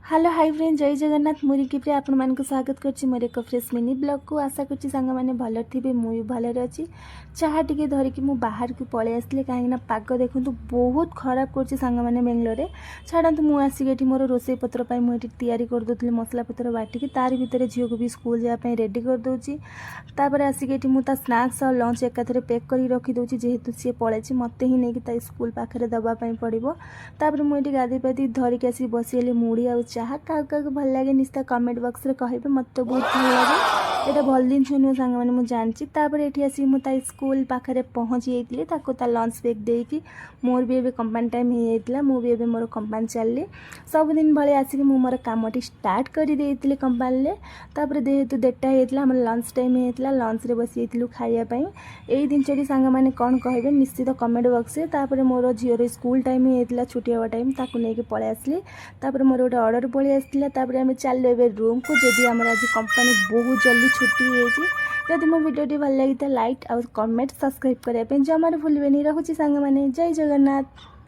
Hello hi friend जय जगन्नाथ मुरी की आपण मानक स्वागत करछि मोर एक फ्रेश मिनी ब्लॉग को। आशा करछि सांग माने भल थिबे मुई भले अछि। चाहा टिके धरिकी मु बाहर को पळे आसले काहे ना पाग देखंतु बहुत खराब करछि सांग माने बेंगलोर रे। छाडंतु मु आसी एठी मोर रोसे पत्र पई मु एठी तयारी कर दोतली मसला पत्र बाटी की तार भितर झियो को भी स्कूल जा पई रेडी कर दोछि। तापर आसी एठी मु ता स्नैक्स और लंच एकाथरे पैक करी रखी दोछि जेहेतु से पळे छि मते ही नै कि ता स्कूल पाखरे दबा पई पड़िबो। तापर मु एठी गादी पादी धरिकी आसी बसिले मुड़ी आ चाहा क्या भल लगे निश्चित कमेंट बॉक्स रे कहिबे। मत तो बहुत भल लगे एटा भल दिन नुह सांग मैंने मुझे जानची। तापर एठी आसी मुझे स्कूल पाखे पहुँची जाइए ताको ता लंच ब्रेक देकी मोर भी एबे कंपानी टाइम हो जाइतिला मु भी एबे मोर कंपानी चलली सब दिन भले आसिक मु मोर कामटी स्टार्ट कर देइतिले कंपानी ले। तापर जेहेतु डेटा होइतिला हमर लंच टाइम होइतिला लंच रे बसी जाइतिलु खाइया पई। एई दिन चोरी सांग माने कोन कहिबे निश्चित कमेंट बॉक्स रे। तापर मोर झियो स्कूल टाइम होइतिला छुटी हवा टाइम ताको नेके पळे आसली। तापर मोर गोटे ऑर्डर पळे आसतिला। तापर आमे चलले एबे रूम को जदी हमर आज कंपनी बहुत जल्दी छुट्टी हो जाइए। जदि मो वीडियो भल लगी तो लाइक और कमेंट सब्सक्राइब करने जमार भूलबेनी। रखुची सांग माने जय जगन्नाथ।